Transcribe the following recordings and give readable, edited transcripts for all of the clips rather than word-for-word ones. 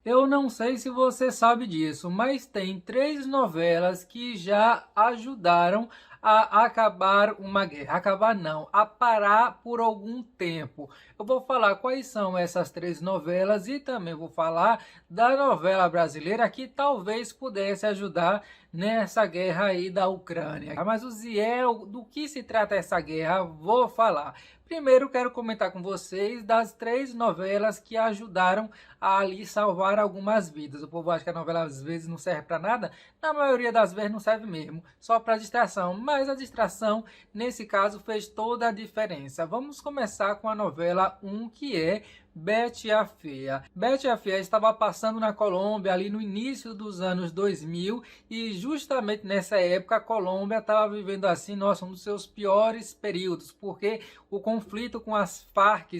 Eu não sei se você sabe disso, mas tem três novelas que já ajudaram a acabar uma guerra. Acabar não, a parar por algum tempo. Eu vou falar quais são essas três novelas e também vou falar da novela brasileira que talvez pudesse ajudar nessa guerra aí da Ucrânia. Mas o Ziel, do que se trata essa guerra, vou falar. Primeiro quero comentar com vocês das três novelas que ajudaram a ali salvar algumas vidas. O povo acha que a novela às vezes não serve para nada, na maioria das vezes não serve mesmo, só para distração, mas a distração nesse caso fez toda a diferença. Vamos começar com a novela 1, que é Betty a Fea. Betty a Fea estava passando na Colômbia ali no início dos anos 2000 e justamente nessa época a Colômbia estava vivendo assim, nossa, um dos seus piores períodos, porque o conflito com as Farc,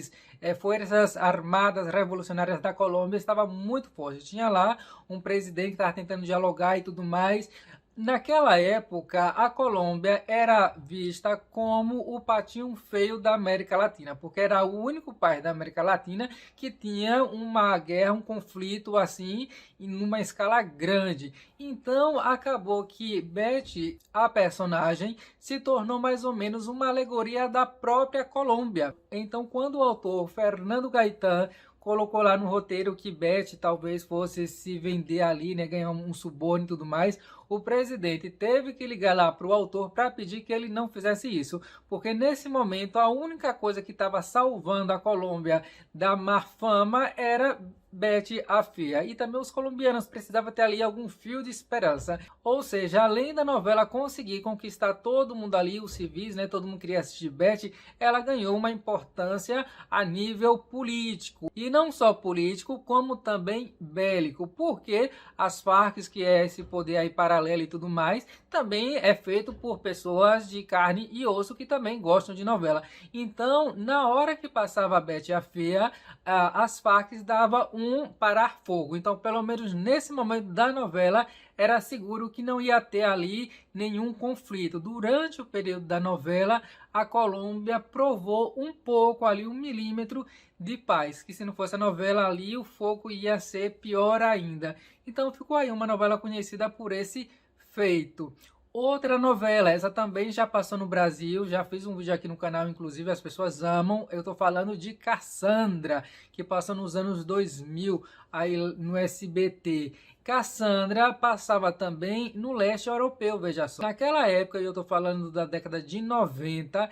Forças Armadas Revolucionárias da Colômbia, estava muito forte. Tinha lá um presidente que estava tentando dialogar e tudo mais. Naquela época, a Colômbia era vista como o patinho feio da América Latina, porque era o único país da América Latina que tinha uma guerra, um conflito assim, em uma escala grande. Então, acabou que Betty, a personagem, se tornou mais ou menos uma alegoria da própria Colômbia. Então, quando o autor Fernando Gaitán colocou lá no roteiro que Betty talvez fosse se vender ali, né, ganhar um suborno e tudo mais, o presidente teve que ligar lá para o autor para pedir que ele não fizesse isso, porque nesse momento a única coisa que estava salvando a Colômbia da má fama era Betty a Fea. E também os colombianos precisavam ter ali algum fio de esperança. Ou seja, além da novela conseguir conquistar todo mundo ali, os civis, né, todo mundo queria assistir Betty, ela ganhou uma importância a nível político. E não só político, como também bélico, porque as Farc, que é esse poder aí paralelo e tudo mais, também é feito por pessoas de carne e osso que também gostam de novela. Então, na hora que passava a Betty a Fea, as Farc davam um parar fogo. Então, pelo menos nesse momento da novela, era seguro que não ia ter ali nenhum conflito. Durante o período da novela, a Colômbia provou um pouco ali, 1 milímetro de paz, que se não fosse a novela ali, o fogo ia ser pior ainda. Então ficou aí uma novela conhecida por esse feito. Outra novela, essa também já passou no Brasil, já fiz um vídeo aqui no canal, inclusive as pessoas amam. Eu tô falando de Cassandra, que passou nos anos 2000 aí no SBT. Cassandra passava também no leste europeu, veja só. Naquela época, eu tô falando da década de 90,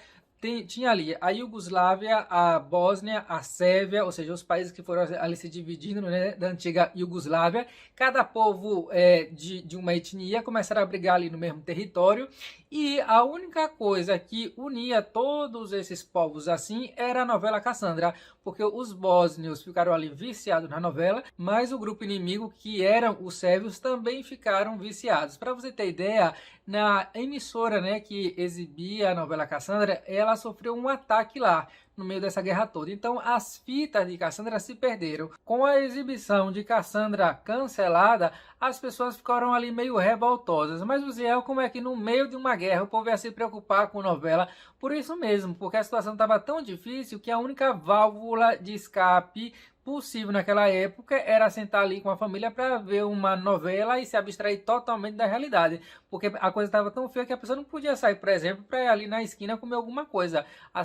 tinha ali a Iugoslávia, a Bósnia, a Sérvia, ou seja, os países que foram ali se dividindo, né, da antiga Iugoslávia. Cada povo de uma etnia começaram a brigar ali no mesmo território, e a única coisa que unia todos esses povos assim era a novela Cassandra, porque os bósnios ficaram ali viciados na novela, mas o grupo inimigo, que eram os sérvios, também ficaram viciados. Para você ter ideia, na emissora, né, que exibia a novela Cassandra, ela sofreu um ataque lá no meio dessa guerra toda. Então as fitas de Cassandra se perderam. Com a exibição de Cassandra cancelada, as pessoas ficaram ali meio revoltosas. Mas o Ziel, como é que no meio de uma guerra o povo ia se preocupar com novela? Por isso mesmo, porque a situação estava tão difícil que a única válvula de escape possível naquela época era sentar ali com a família para ver uma novela e se abstrair totalmente da realidade, porque a coisa estava tão feia que a pessoa não podia sair, por exemplo, para ir ali na esquina comer alguma coisa. A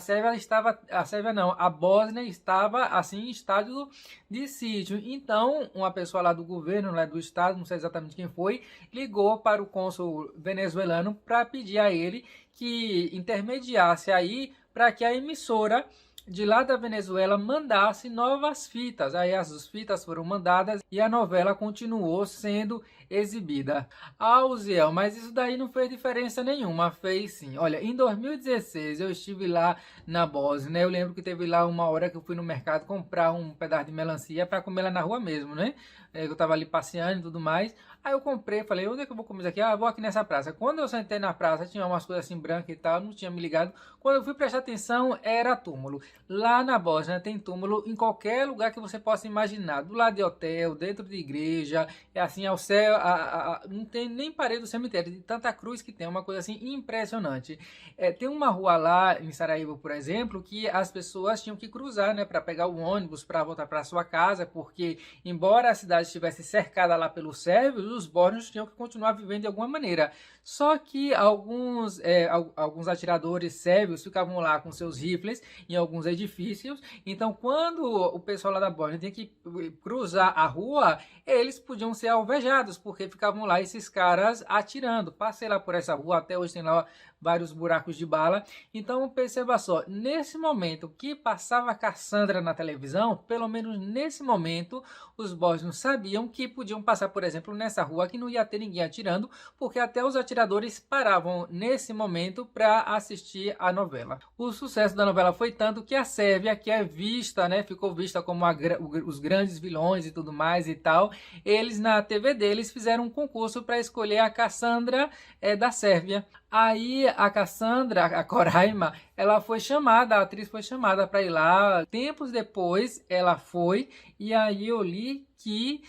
Bósnia estava assim em estado de sítio. Então uma pessoa lá do governo, lá do estado, não sei exatamente quem foi, ligou para o cônsul venezuelano para pedir a ele que intermediasse aí para que a emissora de lá da Venezuela mandasse novas fitas. Aí as fitas foram mandadas e a novela continuou sendo exibida. Ziel, mas isso daí não fez diferença nenhuma. Fez sim. Olha, em 2016 eu estive lá na Bósnia, né? Eu lembro que teve lá uma hora que eu fui no mercado comprar um pedaço de melancia para comer lá na rua mesmo, né? Eu tava ali passeando e tudo mais. Aí eu comprei, falei, onde é que eu vou comer isso aqui? Ah, vou aqui nessa praça. Quando eu sentei na praça, tinha umas coisas assim brancas e tal, não tinha me ligado. Quando eu fui prestar atenção, era túmulo. lá na Bósnia tem túmulo em qualquer lugar que você possa imaginar, do lado de hotel, dentro de igreja, é assim, ao céu, não tem nem parede do cemitério, de tanta cruz que tem, uma coisa assim impressionante. Tem uma rua lá em Sarajevo, por exemplo, que as pessoas tinham que cruzar, né, para pegar o ônibus para voltar para sua casa, porque embora a cidade estivesse cercada lá pelos sérvios, os bósnios tinham que continuar vivendo de alguma maneira. Só que alguns atiradores sérvios ficavam lá com seus rifles em alguns edifícios. Então, quando o pessoal lá da Bósnia tinha que cruzar a rua, eles podiam ser alvejados, porque ficavam lá esses caras atirando. Passei lá por essa rua, até hoje tem lá vários buracos de bala. Então, perceba só, nesse momento que passava a Cassandra na televisão, pelo menos nesse momento, os bósnios sabiam que podiam passar, por exemplo, nessa rua que não ia ter ninguém atirando, porque até os atiradores paravam nesse momento para assistir a novela. O sucesso da novela foi tanto que a Sérvia, que é vista, né, ficou vista como os grandes vilões e tudo mais e tal, eles na TV deles fizeram um concurso para escolher a Cassandra da Sérvia. Aí a Cassandra, a Koraima, ela foi chamada, a atriz foi chamada para ir lá. Tempos depois ela foi, e aí eu li que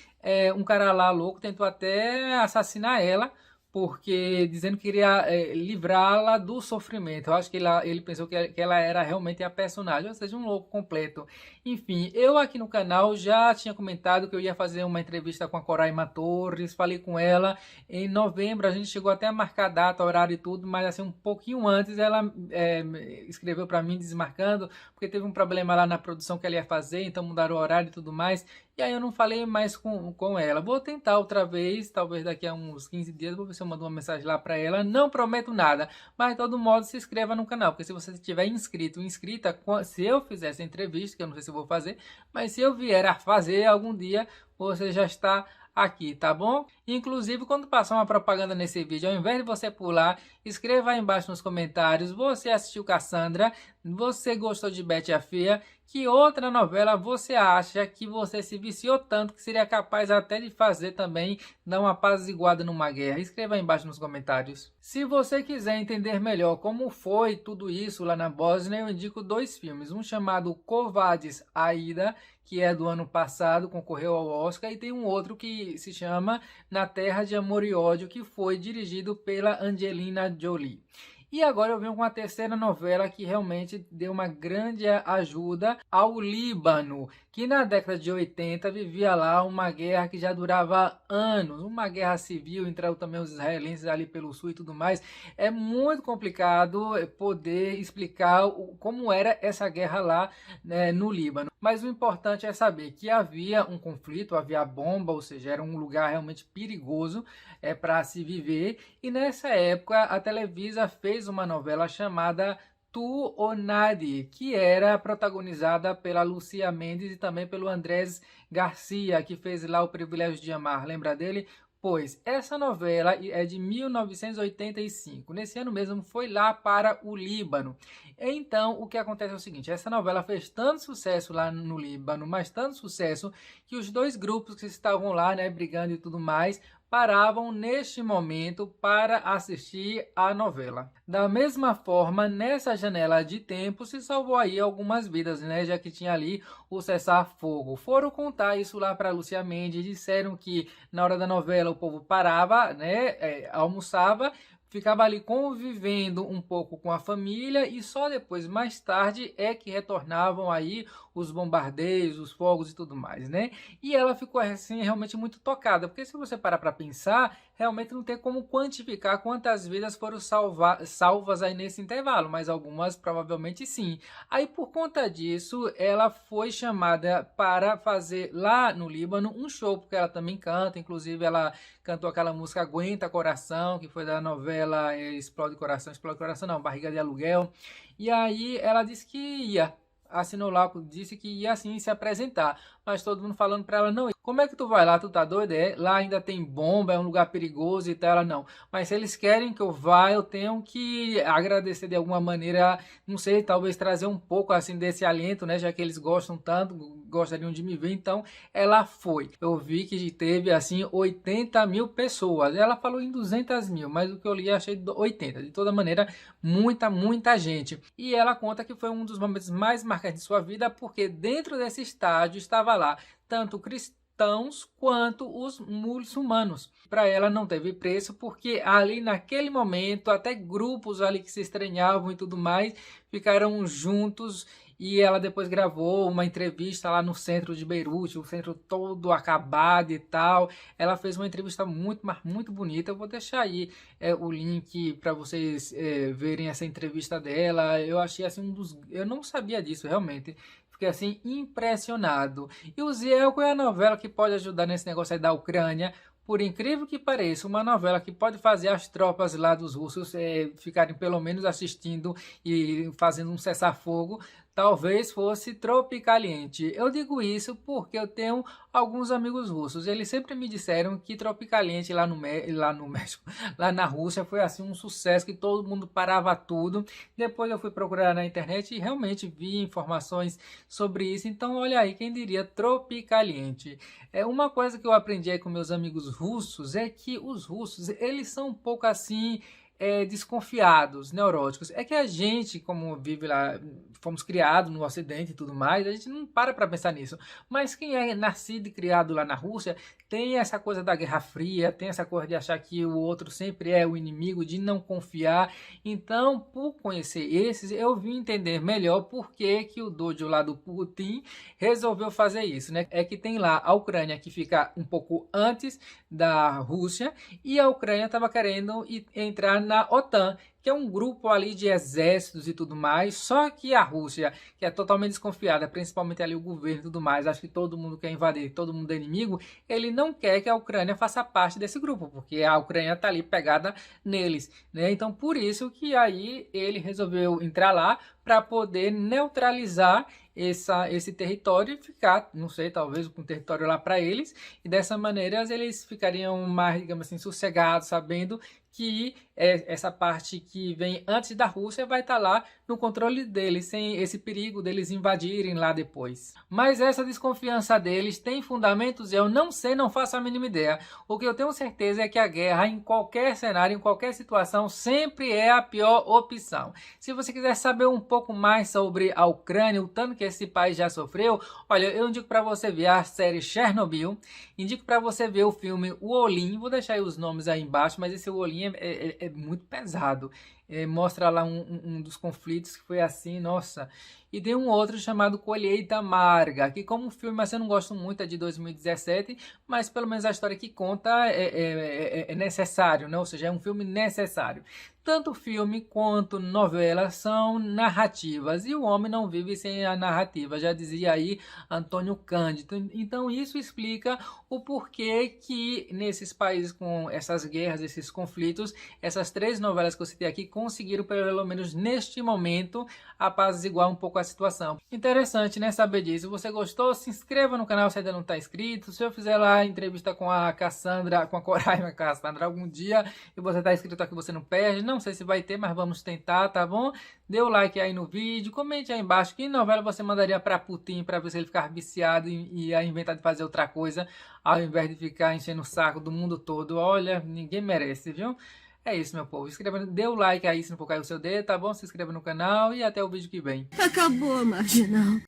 um cara lá louco tentou até assassinar ela, porque dizendo que queria livrá-la do sofrimento. Eu acho que ele pensou que ela era realmente a personagem, ou seja, um louco completo. Enfim, eu aqui no canal já tinha comentado que eu ia fazer uma entrevista com a Koraima Torres, falei com ela em novembro, a gente chegou até a marcar data, horário e tudo, mas assim, um pouquinho antes ela escreveu para mim desmarcando, porque teve um problema lá na produção que ela ia fazer, então mudaram o horário e tudo mais. E aí eu não falei mais com ela. Vou tentar outra vez, talvez daqui a uns 15 dias, vou ver se eu mando uma mensagem lá para ela. Não prometo nada, mas de todo modo se inscreva no canal, porque se você estiver inscrito, inscrita, se eu fizer essa entrevista, que eu não sei se eu vou fazer, mas se eu vier a fazer algum dia, você já está aqui, tá bom? Inclusive, quando passar uma propaganda nesse vídeo, ao invés de você pular, escreva aí embaixo nos comentários, você assistiu Cassandra, você gostou de Betty a Fea, que outra novela você acha que você se viciou tanto que seria capaz até de fazer também, dar uma apaziguada numa guerra? Escreva aí embaixo nos comentários. Se você quiser entender melhor como foi tudo isso lá na Bósnia, eu indico dois filmes, um chamado Quo Vadis, Aida, que é do ano passado, concorreu ao Oscar, e tem um outro que se chama Na Terra de Amor e Ódio, que foi dirigido pela Angelina Jolie. E agora eu venho com a terceira novela que realmente deu uma grande ajuda ao Líbano, que na década de 80 vivia lá uma guerra que já durava anos, uma guerra civil, entraram também os israelenses ali pelo sul e tudo mais. É muito complicado poder explicar como era essa guerra lá, né, no Líbano. Mas o importante é saber que havia um conflito, havia bomba, ou seja, era um lugar realmente perigoso para se viver. E nessa época a Televisa fez uma novela chamada Tu ou Nadi, que era protagonizada pela Lucía Mendes e também pelo Andrés Garcia, que fez lá O Privilégio de Amar. Lembra dele? Pois essa novela é de 1985. Nesse ano mesmo foi lá para o Líbano. Então o que acontece é o seguinte: essa novela fez tanto sucesso lá no Líbano, mas tanto sucesso, que os dois grupos que estavam lá, né, brigando e tudo mais, paravam neste momento para assistir a novela. Da mesma forma, nessa janela de tempo se salvou aí algumas vidas, né, já que tinha ali o cessar-fogo. Foram contar isso lá para Lucía Mendes, disseram que na hora da novela o povo parava, né, almoçava, ficava ali convivendo um pouco com a família e só depois, mais tarde, é que retornavam aí os bombardeios, os fogos e tudo mais, né? E ela ficou assim realmente muito tocada, porque se você parar para pensar, realmente não tem como quantificar quantas vidas foram salvas aí nesse intervalo, mas algumas provavelmente sim. Aí por conta disso, ela foi chamada para fazer lá no Líbano um show, porque ela também canta, inclusive ela cantou aquela música Aguenta Coração, que foi da novela Explode Coração não, Barriga de Aluguel. E aí ela disse que ia, assinou lá, disse que ia assim se apresentar, mas todo mundo falando para ela não ir. Como é que tu vai lá? Tu tá doido? É? Lá ainda tem bomba, é um lugar perigoso e tal. Ela, não. Mas se eles querem que eu vá, eu tenho que agradecer de alguma maneira, não sei, talvez trazer um pouco assim desse alento, né? Já que eles gostam tanto, gostariam de me ver. Então, ela foi. Eu vi que teve assim 80 mil pessoas. Ela falou em 200 mil, mas o que eu li achei 80. De toda maneira, muita gente. E ela conta que foi um dos momentos mais marcantes de sua vida, porque dentro desse estádio estava lá tanto cristãos quanto os muçulmanos. Para ela não teve preço, porque ali naquele momento, até grupos ali que se estranhavam e tudo mais, ficaram juntos. E ela depois gravou uma entrevista lá no centro de Beirute, o centro todo acabado e tal. Ela fez uma entrevista muito bonita. Eu vou deixar aí o link para vocês verem essa entrevista dela. Eu achei assim eu não sabia disso realmente. Fiquei assim impressionado. E o Zielko é a novela que pode ajudar nesse negócio aí da Ucrânia. Por incrível que pareça, uma novela que pode fazer as tropas lá dos russos ficarem pelo menos assistindo e fazendo um cessar-fogo, talvez fosse Tropicaliente. Eu digo isso porque eu tenho alguns amigos russos. Eles sempre me disseram que Tropicaliente lá no México, lá na Rússia, foi assim um sucesso, que todo mundo parava tudo. Depois eu fui procurar na internet e realmente vi informações sobre isso. Então, olha aí, quem diria Tropicaliente. É uma coisa que eu aprendi aí com meus amigos russos é que os russos, eles são um pouco assim desconfiados, neuróticos. É que a gente, como vive lá, fomos criados no Ocidente e tudo mais, a gente não para pensar nisso. Mas quem é nascido e criado lá na Rússia tem essa coisa da Guerra Fria, tem essa coisa de achar que o outro sempre é o inimigo, de não confiar. Então, por conhecer esses, eu vim entender melhor por que o dojo lá do Putin resolveu fazer isso, né? É que tem lá a Ucrânia, que fica um pouco antes da Rússia, e a Ucrânia estava querendo entrar na OTAN, que é um grupo ali de exércitos e tudo mais. Só que a Rússia, que é totalmente desconfiada, principalmente ali o governo e tudo mais, acho que todo mundo quer invadir, todo mundo é inimigo, ele não quer que a Ucrânia faça parte desse grupo, porque a Ucrânia está ali pegada neles, né? Então, por isso que aí ele resolveu entrar lá para poder neutralizar esse território e ficar, não sei, talvez com um território lá para eles, e dessa maneira eles ficariam mais, digamos assim, sossegados, sabendo que essa parte que vem antes da Rússia vai estar lá no controle deles, sem esse perigo deles invadirem lá depois. Mas essa desconfiança deles tem fundamentos? Eu não sei, não faço a mínima ideia. O que eu tenho certeza é que a guerra, em qualquer cenário, em qualquer situação, sempre é a pior opção. Se você quiser saber um pouco mais sobre a Ucrânia, o tanto que esse país já sofreu, olha, eu indico para você ver a série Chernobyl, indico para você ver o filme O Olin, vou deixar aí os nomes aí embaixo, mas esse Olin é muito pesado. Mostra lá um dos conflitos que foi assim, nossa. E tem um outro chamado Colheita Amarga, que como filme, mas eu não gosto muito, é de 2017, mas pelo menos a história que conta é necessário, né? Ou seja, é um filme necessário. Tanto filme quanto novela são narrativas, e o homem não vive sem a narrativa, já dizia aí Antônio Cândido. Então isso explica o porquê que nesses países com essas guerras, esses conflitos, essas três novelas que eu citei aqui conseguiram, pelo menos neste momento, apaziguar um pouco a situação. Interessante, né, saber disso. Se você gostou, se inscreva no canal se ainda não está inscrito. Se eu fizer lá a entrevista com a Cassandra, com a Coraima Cassandra algum dia, e você está inscrito aqui, você não perde. Não sei se vai ter, mas vamos tentar, tá bom? Dê o like aí no vídeo, comente aí embaixo que novela você mandaria para Putin para ver se ele ficar viciado e inventar de fazer outra coisa, ao invés de ficar enchendo o saco do mundo todo. Olha, ninguém merece, viu? É isso, meu povo. Dê o like aí se não for cair o seu dedo, tá bom? Se inscreva no canal e até o vídeo que vem. Acabou, Marginal.